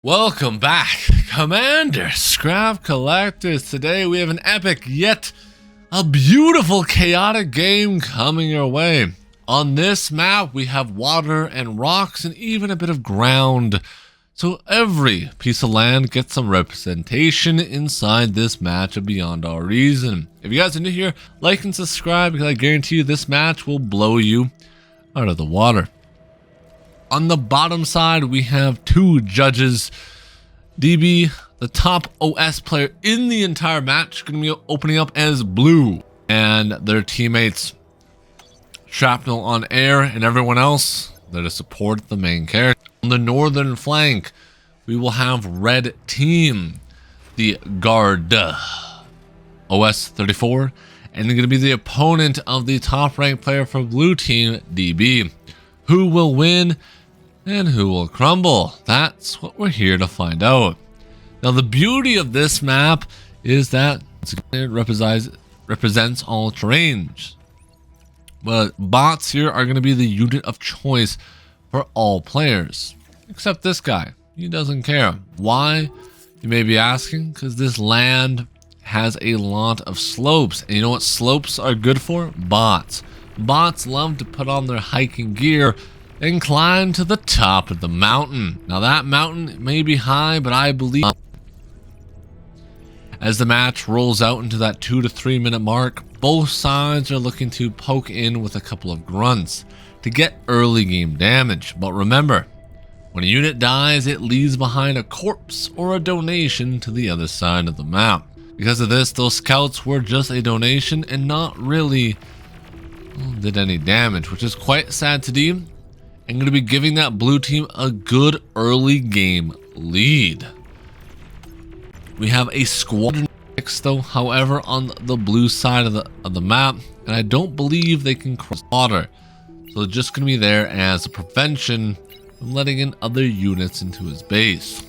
Welcome back, Commander Scrap Collectors. Today we have an epic yet a beautiful chaotic game coming your way. On this map we have water and rocks and even a bit of ground. So every piece of land gets some representation inside this match of Beyond Our Reason. If you guys are new here, like and subscribe because I guarantee you this match will blow you out of the water. On the bottom side, we have two judges. DB, the top OS player in the entire match, going to be opening up as blue. And their teammates, Shrapnel on air, and everyone else there to support the main character. On the northern flank, we will have red team, the guard, OS 34. And they're going to be the opponent of the top ranked player for blue team, DB. Who will win? And who will crumble? That's what we're here to find out. Now the beauty of this map is that it represents all terrains. But bots here are going to be the unit of choice for all players. Except this guy. He doesn't care. Why? You may be asking. Because this land has a lot of slopes. And you know what slopes are good for? Bots. Bots love to put on their hiking gear and climb to the top of the mountain. Now that mountain may be high, but I believe as the match rolls out into that 2 to 3 minute mark, both sides are looking to poke in with a couple of grunts to get early game damage. But remember, when a unit dies, it leaves behind a corpse or a donation to the other side of the map. Because of this, those scouts were just a donation and not really did any damage, which is quite sad to do. I'm going to be giving that blue team a good early game lead. We have a squadron 6 though, however, on the blue side of the map, and I don't believe they can cross water. So they're just going to be there as a prevention from letting in other units into his base.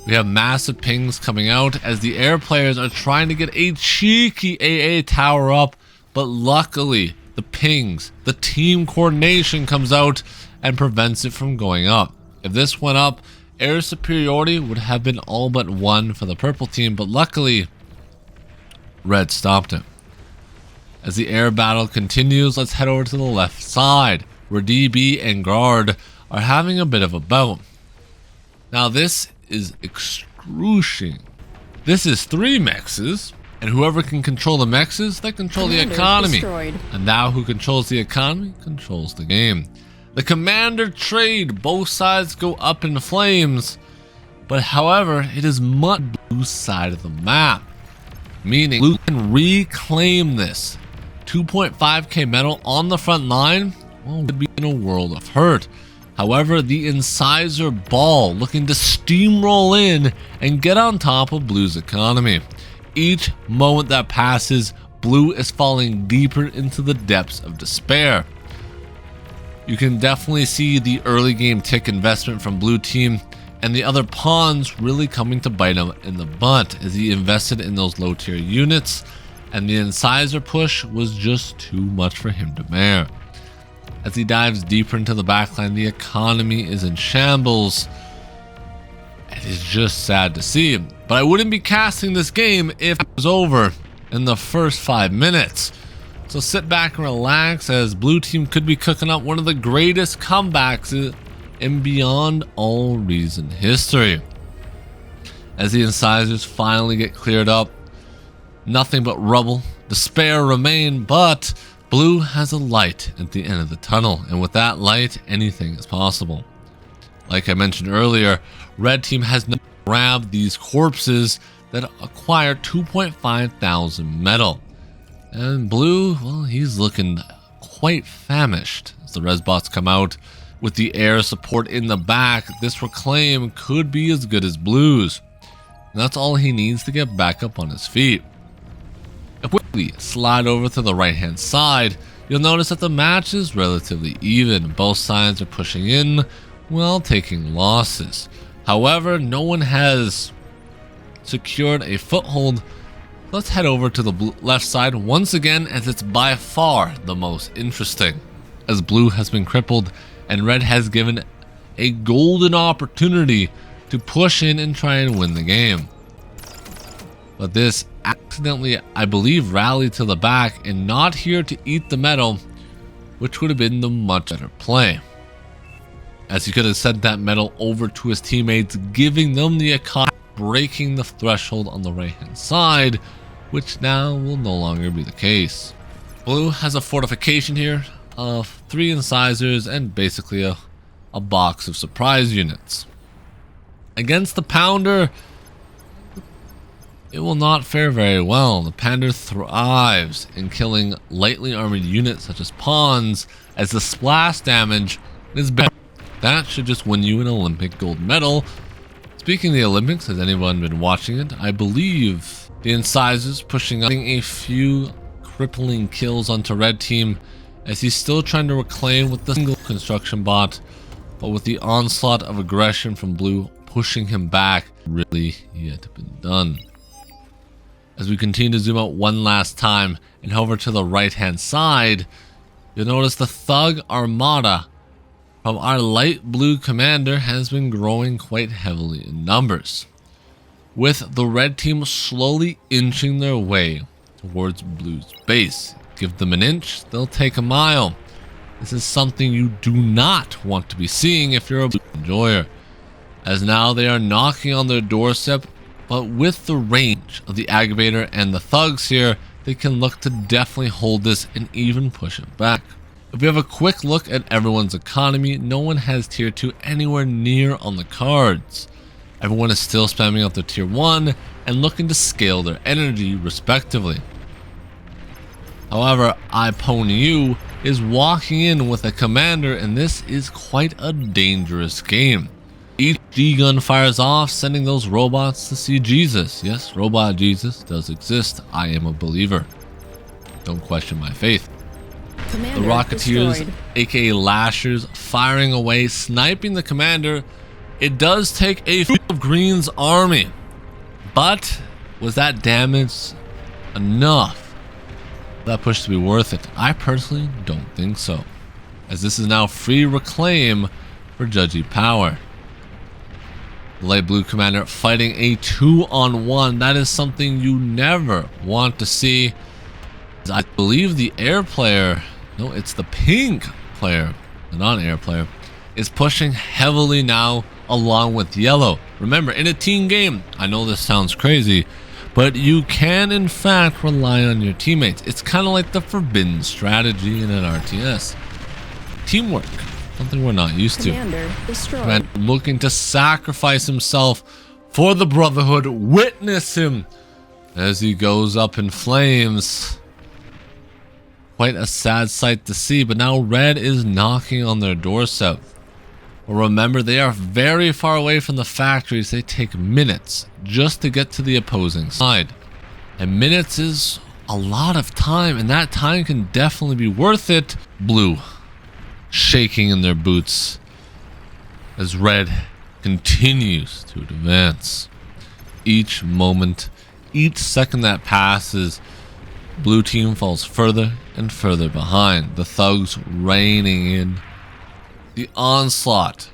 We have massive pings coming out as the air players are trying to get a cheeky AA tower up, but luckily the pings, the team coordination comes out and prevents it from going up. If this went up, air superiority would have been all but won for the purple team, but luckily, red stopped it. As the air battle continues, let's head over to the left side, where DB and guard are having a bit of a bout. Now this is excruciating. This is 3 mexes. And whoever can control the mexes, they control the economy. And now who controls the economy, controls the game. The commander trade, both sides go up in flames. But however, it is much blue side of the map. Meaning, blue can reclaim this. 2.5k metal on the front line, well, would be in a world of hurt. However, the incisor ball looking to steamroll in and get on top of blue's economy. Each moment that passes, blue is falling deeper into the depths of despair. You can definitely see the early game tick investment from blue team and the other pawns really coming to bite him in the butt as he invested in those low tier units, and the incisor push was just too much for him to bear. As he dives deeper into the backline, the economy is in shambles. It is just sad to see. But I wouldn't be casting this game if it was over in the first 5 minutes. So sit back and relax as blue team could be cooking up one of the greatest comebacks in Beyond All Reason history. As the incisors finally get cleared up, nothing but rubble, despair remain, but blue has a light at the end of the tunnel, and with that light, anything is possible. Like I mentioned earlier, red team has now grabbed these corpses that acquire 2.5 thousand metal. And blue, well, he's looking quite famished as the res bots come out. With the air support in the back, this reclaim could be as good as blue's. And that's all he needs to get back up on his feet. If we slide over to the right hand side, you'll notice that the match is relatively even. Both sides are pushing in while taking losses. However, no one has secured a foothold. Let's head over to the left side once again, as it's by far the most interesting, as blue has been crippled and red has given a golden opportunity to push in and try and win the game. But this accidentally, I believe, rallied to the back and not here to eat the metal, which would have been the much better play, as he could have sent that metal over to his teammates, giving them the economy, breaking the threshold on the right hand side, which now will no longer be the case. Blue has a fortification here of 3 incisors and basically a box of surprise units. Against the Pounder, it will not fare very well. The Pounder thrives in killing lightly armored units such as pawns, as the splash damage is better. That should just win you an Olympic gold medal. Speaking of the Olympics, has anyone been watching it? I believe the incisors pushing up a few crippling kills onto red team, as he's still trying to reclaim with the single construction bot, but with the onslaught of aggression from blue pushing him back, really yet been done. As we continue to zoom out one last time and hover to the right hand side, you'll notice the thug armada from our light blue commander has been growing quite heavily in numbers, with the red team slowly inching their way towards blue's base. Give them an inch, they'll take a mile. This is something you do not want to be seeing if you're a blue enjoyer, as now they are knocking on their doorstep, but with the range of the aggravator and the thugs here, they can look to definitely hold this and even push it back. If we have a quick look at everyone's economy, no one has tier 2 anywhere near on the cards. Everyone is still spamming out their tier 1 and looking to scale their energy respectively. However, iPonyU is walking in with a commander, and this is quite a dangerous game. Each G-gun fires off, sending those robots to see Jesus. Yes, Robot Jesus does exist. I am a believer. Don't question my faith. Commander the Rocketeers, destroyed. aka Lashers, firing away, sniping the commander. It does take a few of Green's army, but was that damage enough for that push to be worth it? I personally don't think so, as this is now free reclaim for Judgy Power. The light blue commander fighting a 2-on-1. That is something you never want to see. I believe the air player, no, it's the pink player, the non-air player, is pushing heavily now along with yellow. Remember, in a team game, I know this sounds crazy, but you can in fact rely on your teammates. It's kind of like the forbidden strategy in an RTS. Teamwork. Something we're not used to. Commander looking to sacrifice himself for the Brotherhood. Witness him as he goes up in flames. Quite a sad sight to see, but now red is knocking on their doorstep. Well, remember, they are very far away from the factories. They take minutes just to get to the opposing side. And minutes is a lot of time, and that time can definitely be worth it. Blue shaking in their boots as red continues to advance. Each moment, each second that passes, blue team falls further and further behind. The thugs raining in. The onslaught.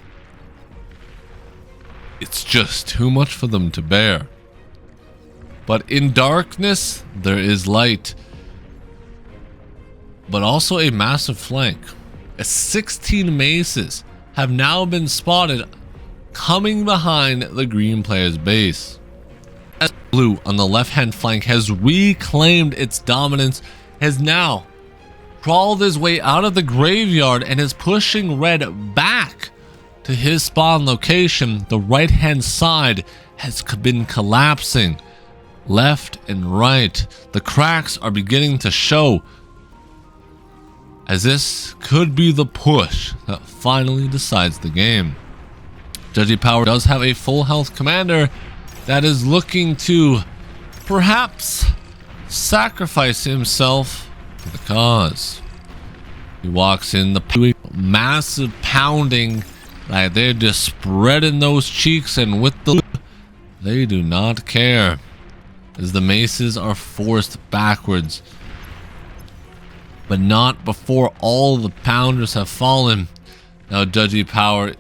It's just too much for them to bear. But in darkness, there is light. But also a massive flank. 16 maces have now been spotted coming behind the green player's base. As blue on the left hand flank has reclaimed its dominance, has now crawled his way out of the graveyard and is pushing red back to his spawn location. The right hand side has been collapsing left and right. The cracks are beginning to show, as this could be the push that finally decides the game. Judgy Power does have a full health commander that is looking to perhaps sacrifice himself for the cause. He walks in, the massive pounding, like they're just spreading those cheeks, and with the they do not care, as the maces are forced backwards. But not before all the pounders have fallen. Now Judgy Power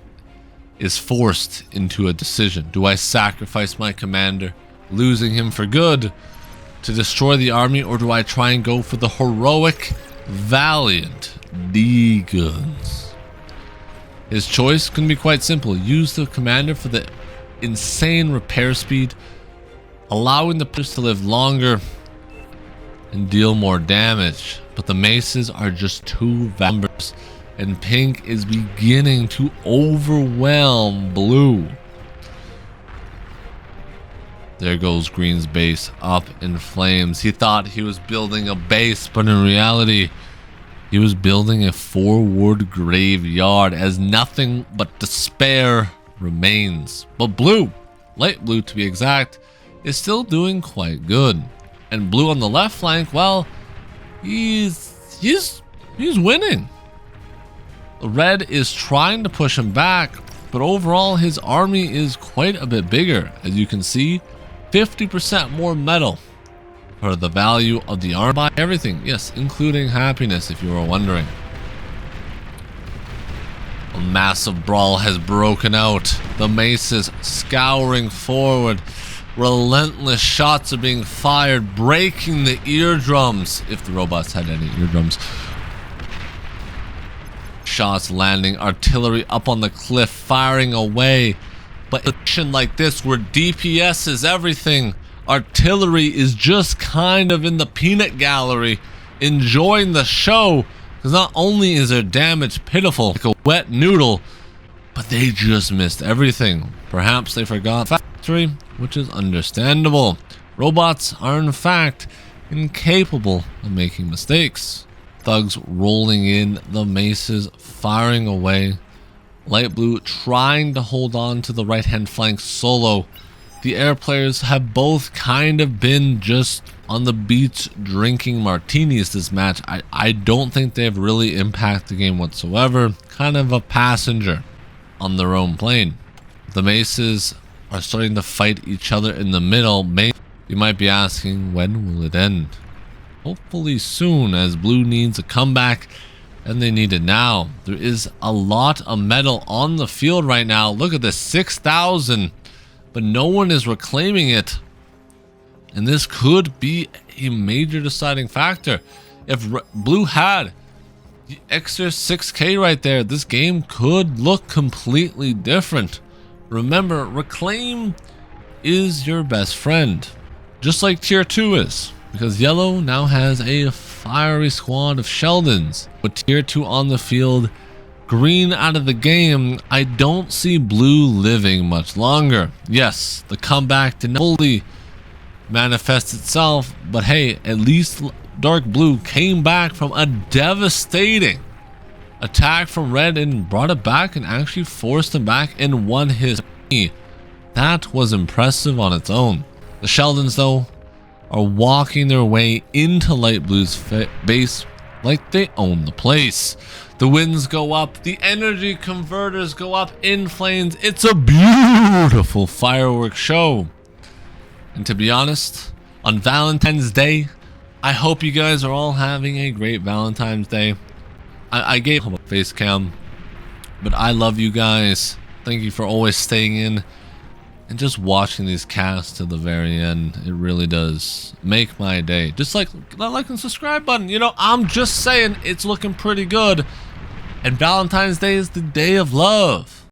is forced into a decision. Do I sacrifice my commander, losing him for good, to destroy the army, or do I try and go for the heroic, valiant D-Guns? His choice can be quite simple. Use the commander for the insane repair speed, allowing the players to live longer and deal more damage. But the maces are just too valuable, and pink is beginning to overwhelm blue. There goes green's base up in flames. He thought he was building a base, but in reality, he was building a forward graveyard, as nothing but despair remains. But blue, light blue to be exact, is still doing quite good. And blue on the left flank, well, he's winning. Red is trying to push him back, but overall his army is quite a bit bigger. As you can see, 50% more metal for the value of the army. Buy everything, yes, including happiness, if you were wondering. A massive brawl has broken out. The maces scouring forward. Relentless shots are being fired, breaking the eardrums, if the robots had any eardrums. Shots landing, artillery up on the cliff, firing away. But in a situation like this, where DPS is everything, artillery is just kind of in the peanut gallery, enjoying the show. Because not only is their damage pitiful, like a wet noodle, but they just missed everything. Perhaps they forgot factory, which is understandable. Robots are in fact incapable of making mistakes. Thugs rolling in, the maces firing away. Light blue trying to hold on to the right hand flank solo. The air players have both kind of been just on the beach drinking martinis this match. I don't think they've really impacted the game whatsoever. Kind of a passenger on their own plane. The maces are starting to fight each other in the middle. You might be asking, when will it end? Hopefully soon, as blue needs a comeback, and they need it now. There is a lot of metal on the field right now. Look at this, 6,000, but no one is reclaiming it. And this could be a major deciding factor. If blue had the extra 6k right there, this game could look completely different. Remember, reclaim is your best friend, just like tier 2 is, because yellow now has a fiery squad of Sheldons. With tier 2 on the field, green out of the game, I don't see blue living much longer. Yes, the comeback did not fully manifest itself, but hey, at least dark blue came back from a devastating attack from red and brought it back and actually forced him back and won his. That was impressive on its own. The Sheldons though are walking their way into light blue's base like they own the place. The winds go up, the energy converters go up in flames. It's a beautiful fireworks show. And to be honest, on Valentine's Day, I hope you guys are all having a great Valentine's Day. I gave him a face cam, but I love you guys. Thank you for always staying in and just watching these casts to the very end. It really does make my day. Just like and subscribe button. You know, I'm just saying, it's looking pretty good. And Valentine's Day is the day of love.